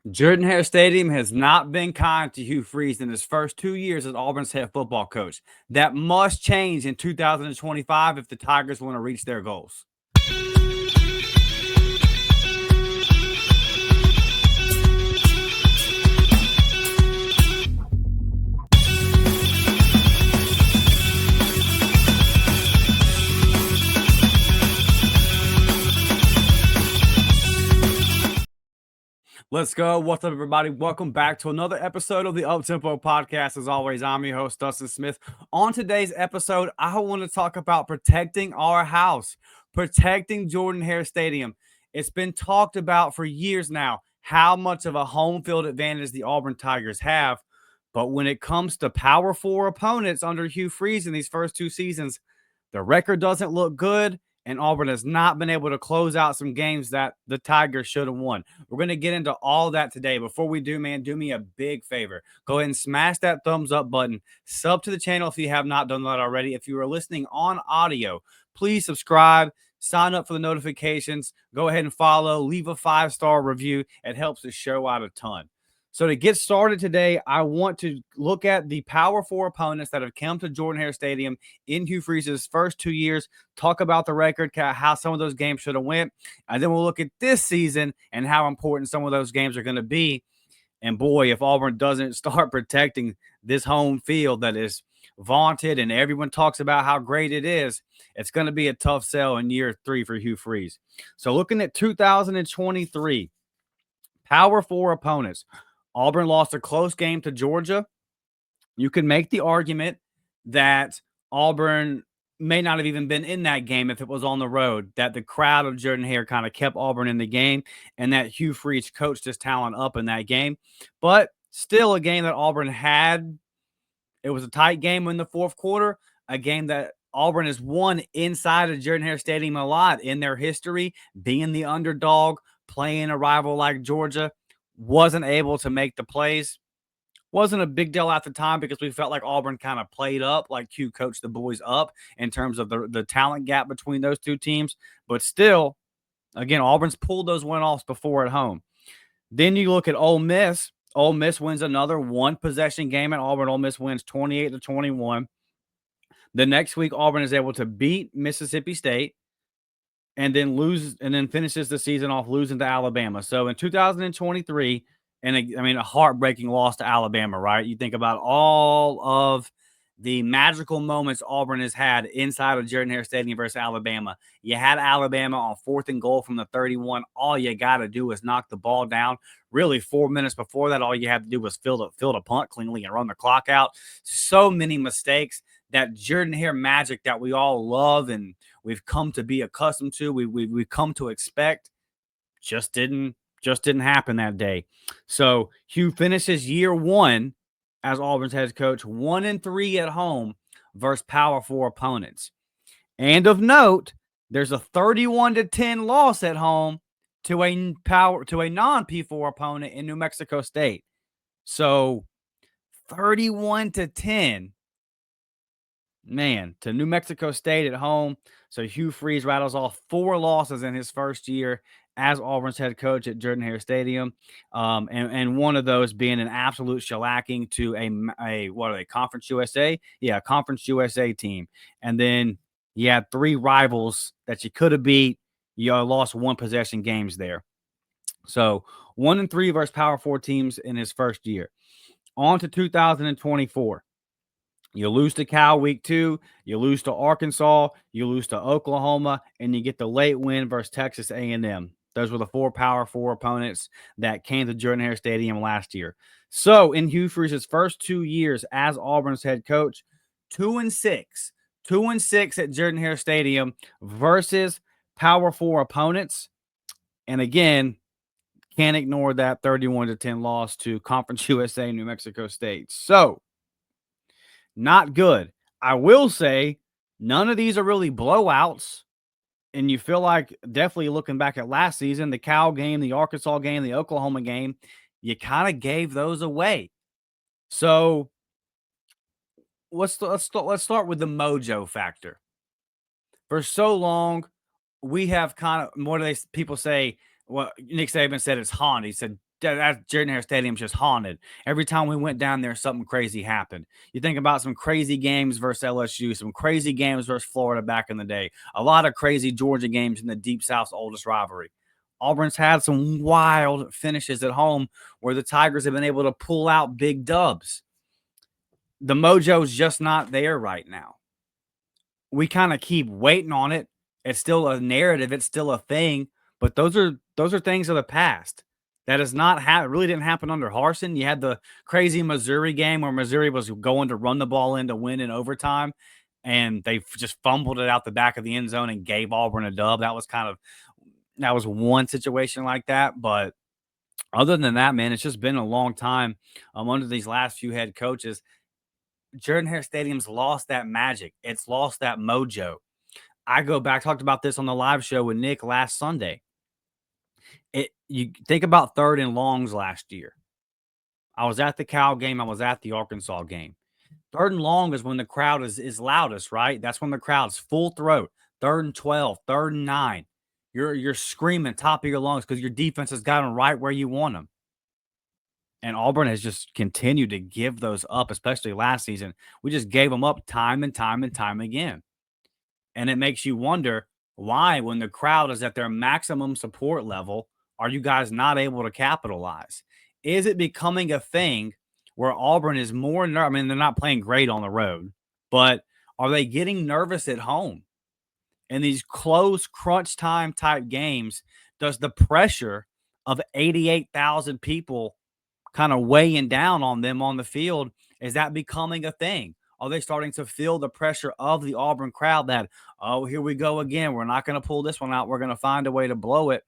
Jordan Hare Stadium has not been kind to Hugh Freeze in his first 2 years as Auburn's head football coach. That must change in 2025 if the Tigers want to reach their goals. Let's go. What's up, everybody? Welcome back to another episode of the Up Tempo Podcast. As always, I'm your host, Dustin Smith. On today's episode, I want to talk about protecting our house, protecting Jordan Hare Stadium. It's been talked about for years now how much of a home field advantage the Auburn Tigers have. But when it comes to Power Four opponents under Hugh Freeze in these first two seasons, the record doesn't look good, and Auburn has not been able to close out some games that the Tigers should have won. We're going to get into all that today. Before we do, man, do me a big favor. Go ahead and smash that thumbs up button. Sub to the channel if you have not done that already. If you are listening on audio, please subscribe. Sign up for the notifications. Go ahead and follow. Leave a 5-star review. It helps the show out a ton. So to get started today, I want to look at the Power Four opponents that have come to Jordan Hare Stadium in Hugh Freeze's first 2 years, talk about the record, how some of those games should have went, and then we'll look at this season and how important some of those games are going to be. And boy, if Auburn doesn't start protecting this home field that is vaunted and everyone talks about how great it is, it's going to be a tough sell in year 3 for Hugh Freeze. So looking at 2023, Power Four opponents. Auburn lost a close game to Georgia. You can make the argument that Auburn may not have even been in that game if it was on the road, that the crowd of Jordan Hare kind of kept Auburn in the game, and that Hugh Freeze coached his talent up in that game. But still a game that Auburn had. It was a tight game in the fourth quarter, a game that Auburn has won inside of Jordan Hare Stadium a lot in their history, being the underdog, playing a rival like Georgia. Wasn't able to make the plays. Wasn't a big deal at the time because we felt like Auburn kind of played up, like Q coached the boys up in terms of the talent gap between those two teams. But still, again, Auburn's pulled those one-offs before at home. Then you look at Ole Miss. Ole Miss wins another one-possession game at Auburn. Ole Miss wins 28-21. The next week, Auburn is able to beat Mississippi State and then finishes the season off losing to Alabama. So in 2023, and a heartbreaking loss to Alabama, right? You think about all of the magical moments Auburn has had inside of Jordan Hare Stadium versus Alabama. You had Alabama on 4th and goal from the 31. All you got to do is knock the ball down. Really, 4 minutes before that, all you had to do was field a punt cleanly and run the clock out. So many mistakes. That Jordan Hare magic that we all love and we've come to be accustomed to, we've come to expect, just didn't happen that day. So Hugh finishes year 1 as Auburn's head coach, 1-3 at home versus Power Four opponents. And of note, there's a 31-10 loss at home to a non-P4 opponent in New Mexico State. So 31-10. Man, to New Mexico State at home. So Hugh Freeze rattles off 4 losses in his first year as Auburn's head coach at Jordan Hare Stadium. And one of those being an absolute shellacking to a Conference USA? Yeah, Conference USA team. And then you had 3 rivals that you could have beat. You lost one possession games there. So 1-3 versus Power 4 teams in his first year. On to 2024. You lose to Cal week 2, you lose to Arkansas, you lose to Oklahoma, and you get the late win versus Texas A&M. Those were the 4 Power 4 opponents that came to Jordan Hare Stadium last year. So in Hugh Freeze's first 2 years as Auburn's head coach, 2-6. 2-6 at Jordan Hare Stadium versus Power 4 opponents. And again, can't ignore that 31-10 loss to Conference USA New Mexico State. So not good. I will say none of these are really blowouts. And you feel like, definitely looking back at last season, the Cal game, the Arkansas game, the Oklahoma game, you kind of gave those away. So let's start with the mojo factor. For so long, we have kind of, what do people say? Well, Nick Saban said it's haunt. He said that Jordan Hare Stadium's just haunted. Every time we went down there, something crazy happened. You think about some crazy games versus LSU, some crazy games versus Florida back in the day, a lot of crazy Georgia games in the Deep South's oldest rivalry. Auburn's had some wild finishes at home where the Tigers have been able to pull out big dubs. The mojo's just not there right now. We kind of keep waiting on it. It's still a narrative, it's still a thing, but those are things of the past. That is not really didn't happen under Harsin. You had the crazy Missouri game where Missouri was going to run the ball in to win in overtime, and they just fumbled it out the back of the end zone and gave Auburn a dub. That was one situation like that, but other than that, man, it's just been a long time under these last few head coaches. Jordan Hare Stadium's lost that magic. It's lost that mojo. I go back, talked about this on the live show with Nick last Sunday. You think about third and longs last year. I was at the Cal game, I was at the Arkansas game. Third and long is when the crowd is loudest, right? That's when the crowd's full throat. Third and 12, third and 9. You're screaming top of your lungs because your defense has got them right where you want them. And Auburn has just continued to give those up, especially last season. We just gave them up time and time and time again. And it makes you wonder why, when the crowd is at their maximum support level, are you guys not able to capitalize? Is it becoming a thing where Auburn is more I mean, they're not playing great on the road, but are they getting nervous at home? In these close crunch time type games, does the pressure of 88,000 people kind of weighing down on them on the field, is that becoming a thing? Are they starting to feel the pressure of the Auburn crowd that, oh, here we go again. We're not going to pull this one out. We're going to find a way to blow it.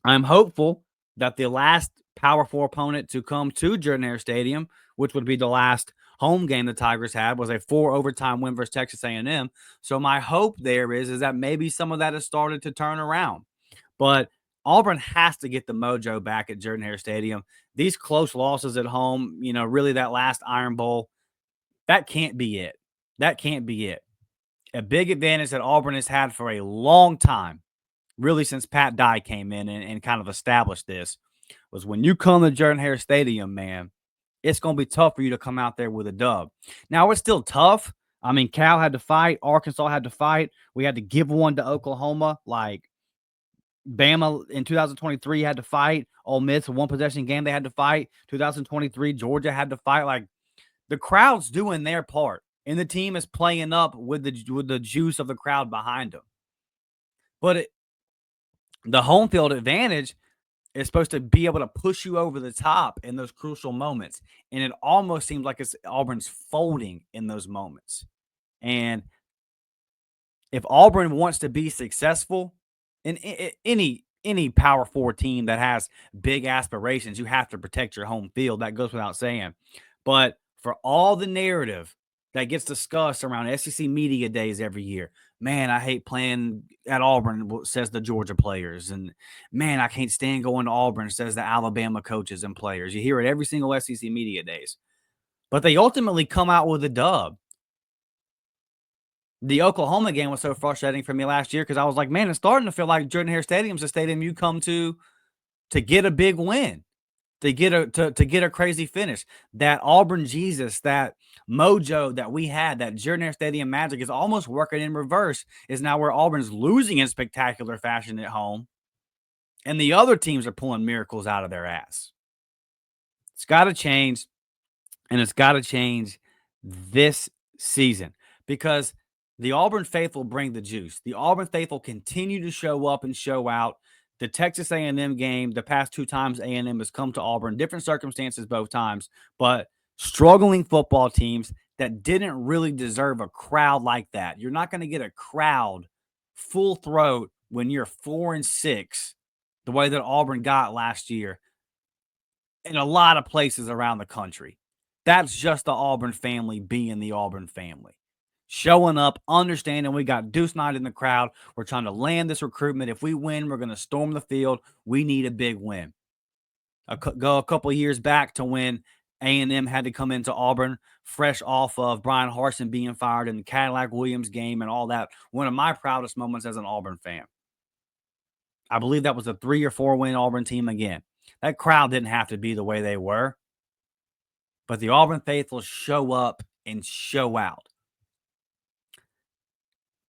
I'm hopeful that the last Power Four opponent to come to Jordan Hare Stadium, which would be the last home game the Tigers had, was a 4 overtime win versus Texas A&M. So my hope there is that maybe some of that has started to turn around. But Auburn has to get the mojo back at Jordan Hare Stadium. These close losses at home, really that last Iron Bowl, that can't be it. That can't be it. A big advantage that Auburn has had for a long time, really since Pat Dye came in and kind of established this, was when you come to Jordan Hare Stadium, man, it's going to be tough for you to come out there with a dub. Now, it's still tough. I mean, Cal had to fight. Arkansas had to fight. We had to give one to Oklahoma. Like, Bama in 2023 had to fight. Ole Miss, a one possession game, they had to fight. 2023, Georgia had to fight. Like, the crowd's doing their part, and the team is playing up with the juice of the crowd behind them. But the home field advantage is supposed to be able to push you over the top in those crucial moments, and it almost seems like Auburn's folding in those moments. And if Auburn wants to be successful in any Power Four team that has big aspirations, you have to protect your home field. That goes without saying. But for all the narrative that gets discussed around SEC media days every year, man, I hate playing at Auburn, says the Georgia players. And man, I can't stand going to Auburn, says the Alabama coaches and players. You hear it every single SEC media days. But they ultimately come out with a dub. The Oklahoma game was so frustrating for me last year because I was like, man, it's starting to feel like Jordan Hare Stadium's a stadium you come to get a big win, to get a crazy finish. That Auburn Jesus, that mojo that we had, that Jordan Hare Stadium magic is almost working in reverse. Is now where Auburn's losing in spectacular fashion at home, and the other teams are pulling miracles out of their ass. It's got to change, and it's got to change this season because the Auburn faithful bring the juice. The Auburn faithful continue to show up and show out. The Texas A&M game, the past 2 times A&M has come to Auburn, different circumstances both times, but struggling football teams that didn't really deserve a crowd like that. You're not going to get a crowd full throat when you're 4-6, the way that Auburn got last year in a lot of places around the country. That's just the Auburn family being the Auburn family. Showing up, understanding we got Deuce Knight in the crowd. We're trying to land this recruitment. If we win, we're going to storm the field. We need a big win. Go a couple of years back to when A&M had to come into Auburn fresh off of Brian Harsin being fired in the Cadillac Williams game and all that. One of my proudest moments as an Auburn fan. I believe that was a 3 or 4 win Auburn team again. That crowd didn't have to be the way they were, but the Auburn faithful show up and show out.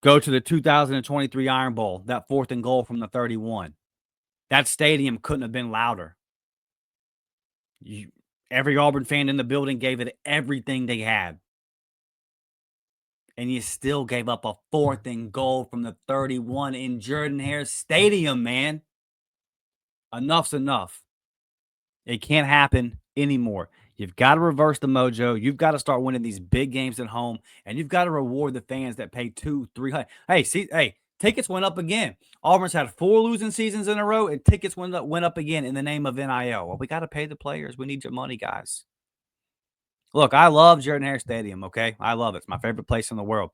Go to the 2023 Iron Bowl, that 4th and goal from the 31. That stadium couldn't have been louder. Every Auburn fan in the building gave it everything they had. And you still gave up a 4th and goal from the 31 in Hare Stadium, man. Enough's enough. It can't happen anymore. You've got to reverse the mojo. You've got to start winning these big games at home, and you've got to reward the fans that pay 200-300. Hey, tickets went up again. Auburn's had 4 losing seasons in a row, and tickets went up again in the name of NIL. Well, we got to pay the players. We need your money, guys. Look, I love Hare Stadium, okay? I love it. It's my favorite place in the world.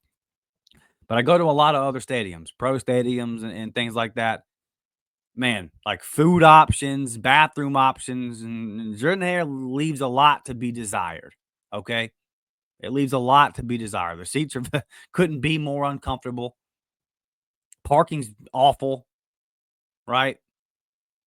But I go to a lot of other stadiums, pro stadiums and things like that. Man, like food options, bathroom options, and Hare leaves a lot to be desired, okay? It leaves a lot to be desired. The seats are couldn't be more uncomfortable. Parking's awful, right?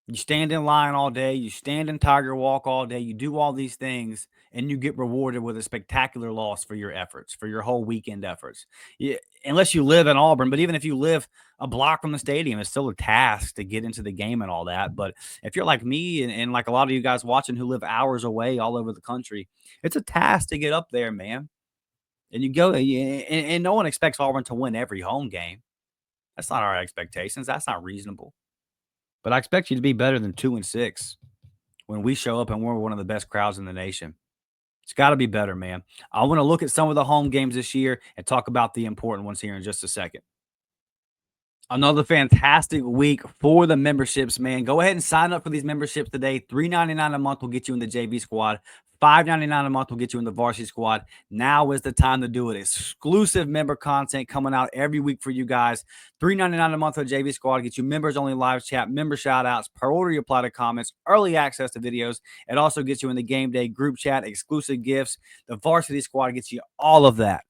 You stand in line all day, you stand in Tiger Walk all day, you do all these things, and you get rewarded with a spectacular loss for your efforts, for your whole weekend efforts. Yeah, unless you live in Auburn, but even if you live a block from the stadium, it's still a task to get into the game and all that. But if you're like me and like a lot of you guys watching who live hours away all over the country, it's a task to get up there, man. And you go, and no one expects Auburn to win every home game. That's not our expectations. That's not reasonable. But I expect you to be better than 2-6 when we show up and we're one of the best crowds in the nation. It's got to be better, man. I want to look at some of the home games this year and talk about the important ones here in just a second. Another fantastic week for the memberships, man. Go ahead and sign up for these memberships today. $3.99 a month will get you in the JV squad. $5.99 a month will get you in the varsity squad. Now is the time to do it. Exclusive member content coming out every week for you guys. $3.99 a month for the JV squad gets you members only live chat, member shout outs, per order you apply to comments, early access to videos. It also gets you in the game day group chat, exclusive gifts. The varsity squad gets you all of that.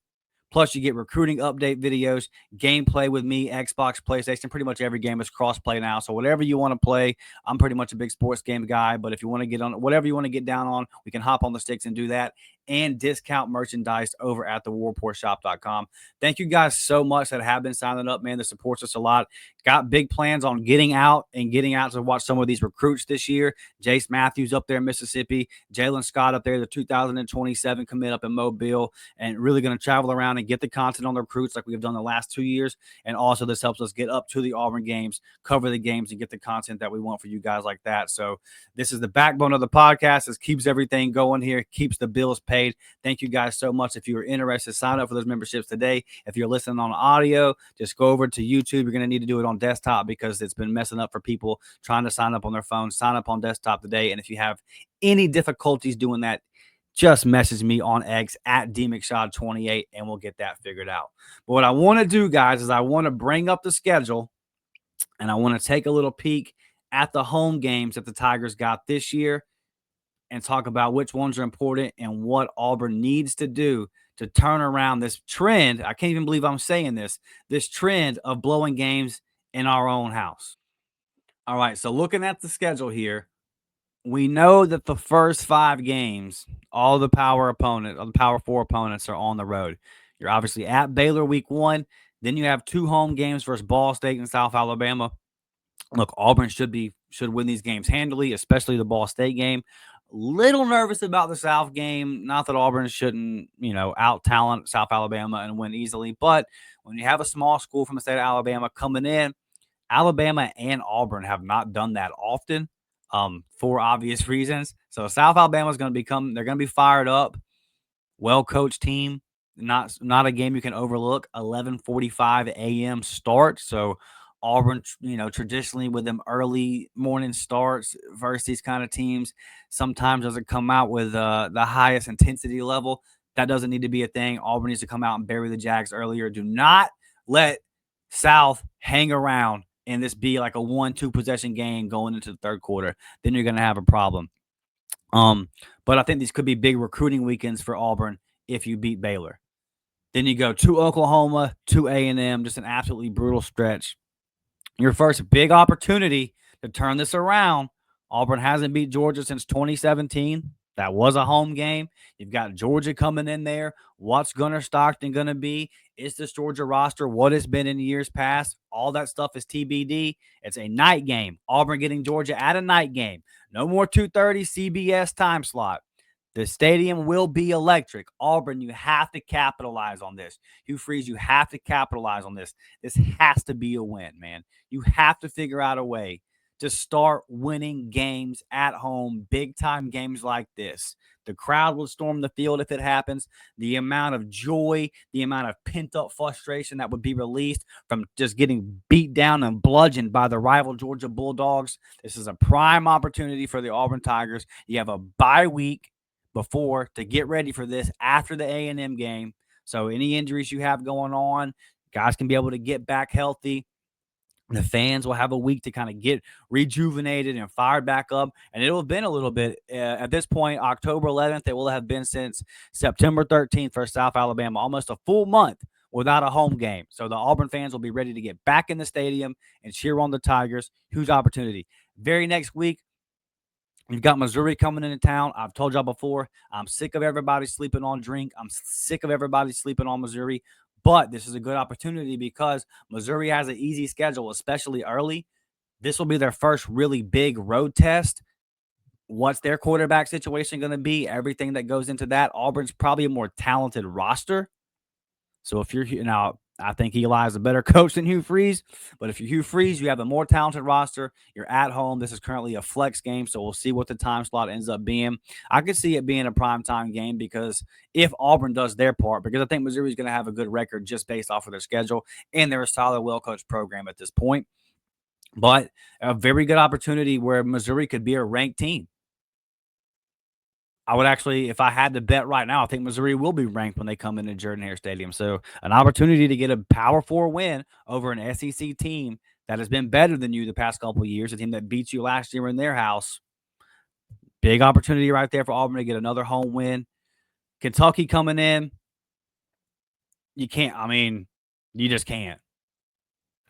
Plus, you get recruiting update videos, gameplay with me, Xbox, PlayStation. Pretty much every game is cross-play now. So whatever you want to play, I'm pretty much a big sports game guy. But if you want to get on whatever you want to get down on, we can hop on the sticks and do that. And discount merchandise over at thewarportshop.com. Thank you guys so much that have been signing up, man. That supports us a lot. Got big plans on getting out to watch some of these recruits this year. Jace Matthews up there in Mississippi. Jalen Scott up there, the 2027 commit up in Mobile, and really going to travel around and get the content on the recruits like we've done the last 2 years. And also this helps us get up to the Auburn games, cover the games, and get the content that we want for you guys like that. So this is the backbone of the podcast. This keeps everything going here, keeps the bills paid. Thank you guys so much. If you are interested, sign up for those memberships today. If you're listening on audio, just go over to YouTube. You're going to need to do it on desktop because it's been messing up for people trying to sign up on their phone. Sign up on desktop today. And if you have any difficulties doing that, just message me on X at DMcShad28 and we'll get that figured out. But what I want to do, guys, is I want to bring up the schedule and I want to take a little peek at the home games that the Tigers got this year and talk about which ones are important and what Auburn needs to do to turn around this trend. I can't even believe I'm saying this trend of blowing games in our own house. All right, so looking at the schedule here, we know that the first 5 games, all the Power 4 opponents are on the road. You're obviously at Baylor week 1. Then you have 2 home games versus Ball State and South Alabama. Look, Auburn should win these games handily, especially the Ball State game. Little nervous about the South game. Not that Auburn shouldn't, out talent South Alabama and win easily. But when you have a small school from the state of Alabama coming in, Alabama and Auburn have not done that often for obvious reasons. So South Alabama is going to they're going to be fired up, well-coached team. Not a game you can overlook. 11:45 a.m. start. So Auburn, traditionally with them early morning starts versus these kind of teams, sometimes doesn't come out with the highest intensity level. That doesn't need to be a thing. Auburn needs to come out and bury the Jags earlier. Do not let South hang around and this be like a 1-2 possession game going into the third quarter. Then you're going to have a problem. But I think these could be big recruiting weekends for Auburn if you beat Baylor. Then you go to Oklahoma, to A&M, just an absolutely brutal stretch. Your first big opportunity to turn this around Auburn hasn't beat Georgia since 2017. That was a home game. You've got Georgia coming in there. What's Gunnar Stockton going to be? Is this Georgia roster what it's been in years past? All that stuff is TBD. It's a night game. Auburn getting Georgia at a night game. No more 2:30 CBS time slot. The stadium will be electric. Auburn, you have to capitalize on this. Hugh Freeze, you have to capitalize on this. This has to be a win, man. You have to figure out a way to start winning games at home, big time games like this. The crowd will storm the field if it happens. The amount of joy, the amount of pent up frustration that would be released from just getting beat down and bludgeoned by the rival Georgia Bulldogs. This is a prime opportunity for the Auburn Tigers. You have a bye week before to get ready for this after the A&M game. So any injuries you have going on, guys can be able to get back healthy. The fans will have a week to kind of get rejuvenated and fired back up. And it'll have been a little bit at this point, October 11th. It will have been since September 13th for South Alabama, almost a full month without a home game. So the Auburn fans will be ready to get back in the stadium and cheer on the Tigers. Huge opportunity. Very next week, you've got Missouri coming into town. I've told y'all before, I'm sick of everybody sleeping on Drink. I'm sick of everybody sleeping on Missouri. But this is a good opportunity because Missouri has an easy schedule, especially early. This will be their first really big road test. What's their quarterback situation going to be? Everything that goes into that. Auburn's probably a more talented roster. So if you're now, I think Eli is a better coach than Hugh Freeze. But if you're Hugh Freeze, you have a more talented roster. You're at home. This is currently a flex game, so we'll see what the time slot ends up being. I could see it being a primetime game because if Auburn does their part, because I think Missouri's going to have a good record just based off of their schedule, and they're a solid, well-coached program at this point. But a very good opportunity where Missouri could be a ranked team. I would actually, if I had to bet right now, I think Missouri will be ranked when they come into Hare Stadium. So an opportunity to get a Power Four win over an SEC team that has been better than you the past couple of years, a team that beat you last year in their house. Big opportunity right there for Auburn to get another home win. Kentucky coming in, you can't. I mean, you just can't.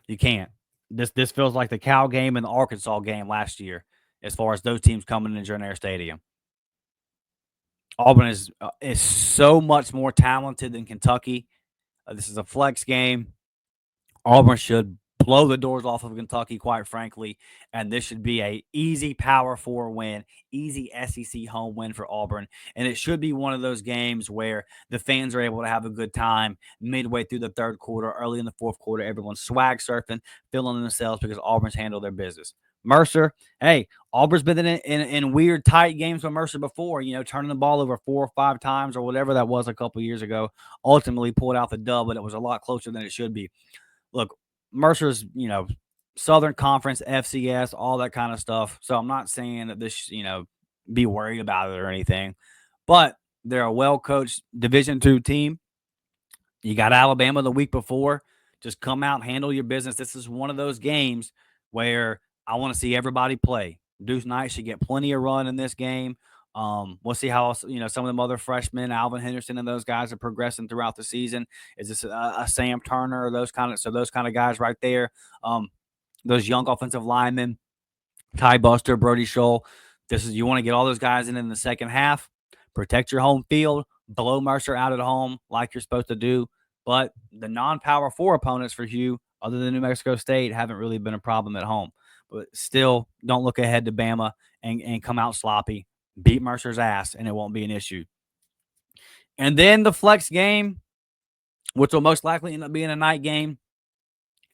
You can't. This feels like the Cal game and the Arkansas game last year, as far as those teams coming into Hare Stadium. Auburn is so much more talented than Kentucky. This is a flex game. Auburn should blow the doors off of Kentucky, quite frankly, and this should be a easy Power Four win, easy SEC home win for Auburn. And it should be one of those games where the fans are able to have a good time midway through the third quarter, early in the fourth quarter. Everyone's swag surfing, feeling themselves because Auburn's handled their business. Mercer, hey, Auburn's been in weird tight games with Mercer before, turning the ball over 4 or 5 times or whatever that was a couple years ago. Ultimately pulled out the dub, but it was a lot closer than it should be. Look, Mercer's, Southern Conference, FCS, all that kind of stuff. So I'm not saying that this, be worried about it or anything, but they're a well coached Division II team. You got Alabama the week before. Just come out, handle your business. This is one of those games where I want to see everybody play. Deuce Knight should get plenty of run in this game. We'll see how some of them other freshmen, Alvin Henderson, and those guys are progressing throughout the season. Is this a Sam Turner or those kind of guys right there? Those young offensive linemen, Ty Buster, Brody Scholl. You want to get all those guys in the second half. Protect your home field. Blow Mercer out at home like you're supposed to do. But the non-Power Four opponents for Hugh, other than New Mexico State, haven't really been a problem at home. But still, don't look ahead to Bama and come out sloppy. Beat Mercer's ass, and it won't be an issue. And then the flex game, which will most likely end up being a night game.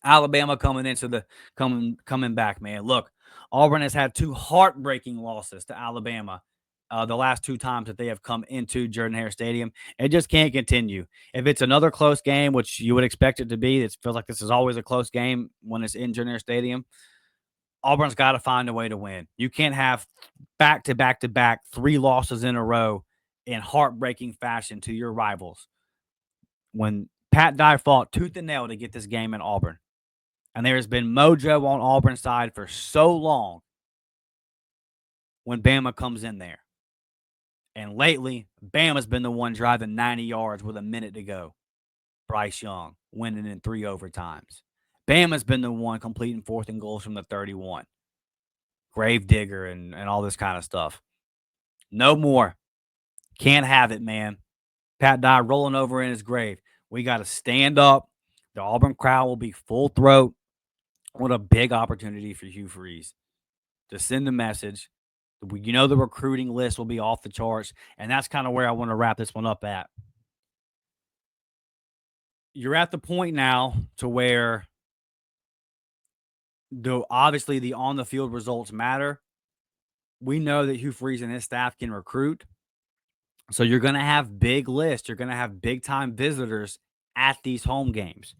Alabama coming back, man. Look, Auburn has had 2 heartbreaking losses to Alabama the last 2 times that they have come into Hare Stadium. It just can't continue. If it's another close game, which you would expect it to be, it feels like this is always a close game when it's in Hare Stadium. Auburn's got to find a way to win. You can't have back to back to back 3 losses in a row in heartbreaking fashion to your rivals. When Pat Dye fought tooth and nail to get this game in Auburn, and there has been mojo on Auburn's side for so long when Bama comes in there. And lately, Bama's been the one driving 90 yards with a minute to go. Bryce Young winning in 3 overtimes. Bama's been the one completing 4th and goals from the 31. Gravedigger and all this kind of stuff. No more. Can't have it, man. Pat Dye rolling over in his grave. We got to stand up. The Auburn crowd will be full throat. What a big opportunity for Hugh Freeze to send the message. You know, the recruiting list will be off the charts. And that's kind of where I want to wrap this one up at. You're at the point now to where obviously the on the field results matter. We know that Hugh Freeze and his staff can recruit. So you're going to have big lists. You're going to have big time visitors at these home games.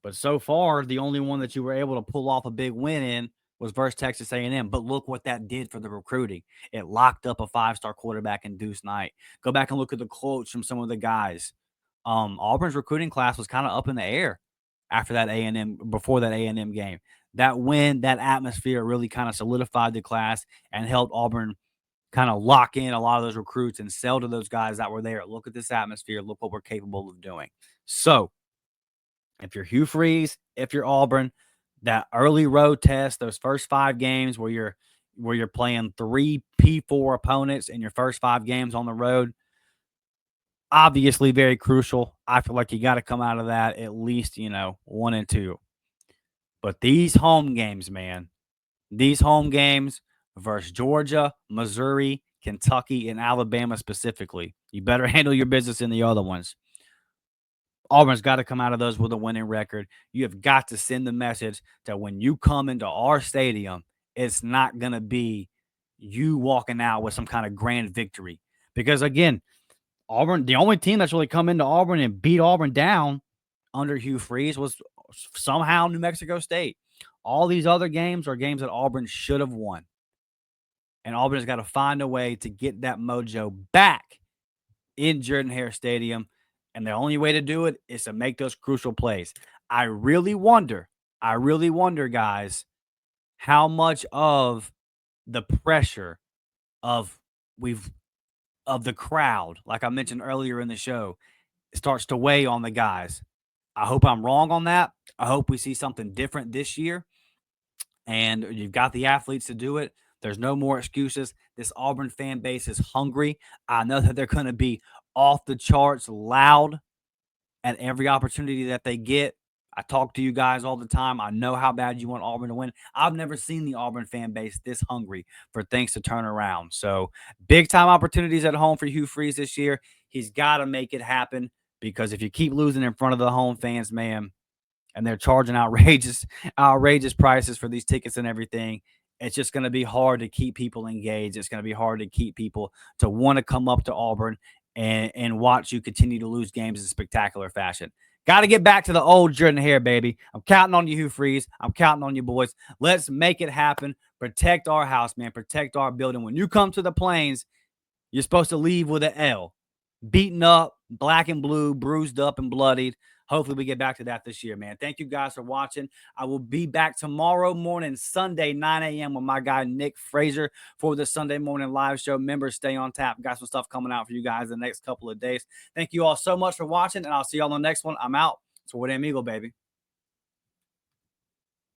But so far, the only one that you were able to pull off a big win in was versus Texas A&M. But look what that did for the recruiting. It locked up a 5-star quarterback in Deuce Knight. Go back and look at the quotes from some of the guys. Auburn's recruiting class was kind of up in the air after that A&M, before that A&M game. That win, that atmosphere really kind of solidified the class and helped Auburn kind of lock in a lot of those recruits and sell to those guys that were there. Look at this atmosphere. Look what we're capable of doing. So if you're Hugh Freeze, if you're Auburn, that early road test, those first 5 games where you're playing 3 P4 opponents in your first 5 games on the road, obviously very crucial. I feel like you got to come out of that at least, 1 and 2. But these home games, man, these home games versus Georgia, Missouri, Kentucky, and Alabama specifically, you better handle your business in the other ones. Auburn's got to come out of those with a winning record. You have got to send the message that when you come into our stadium, it's not going to be you walking out with some kind of grand victory. Because again, Auburn, the only team that's really come into Auburn and beat Auburn down under Hugh Freeze was somehow New Mexico State. All these other games are games that Auburn should have won. And Auburn has got to find a way to get that mojo back in Hare Stadium. And the only way to do it is to make those crucial plays. I really wonder, guys, how much of the pressure of the crowd, like I mentioned earlier in the show, starts to weigh on the guys. I hope I'm wrong on that. I hope we see something different this year. And you've got the athletes to do it. There's no more excuses. This Auburn fan base is hungry. I know that they're going to be off the charts loud at every opportunity that they get. I talk to you guys all the time. I know how bad you want Auburn to win. I've never seen the Auburn fan base this hungry for things to turn around. So big time opportunities at home for Hugh Freeze this year. He's got to make it happen, because if you keep losing in front of the home fans, man, and they're charging outrageous prices for these tickets and everything, it's just going to be hard to keep people engaged. It's going to be hard to keep people to want to come up to Auburn and watch you continue to lose games in spectacular fashion. Got to get back to the old Hare, baby. I'm counting on you, Hugh Freeze. I'm counting on you, boys. Let's make it happen. Protect our house, man. Protect our building. When you come to the Plains, you're supposed to leave with an L. Beaten up, black and blue, bruised up and bloodied. Hopefully we get back to that this year, man. Thank you guys for watching. I will be back tomorrow morning, Sunday, 9 a.m. with my guy Nick Frazier for the Sunday morning live show. Members, stay on tap. Got some stuff coming out for you guys the next couple of days. Thank you all so much for watching, and I'll see you all on the next one. I'm out. So, what Eagle, baby.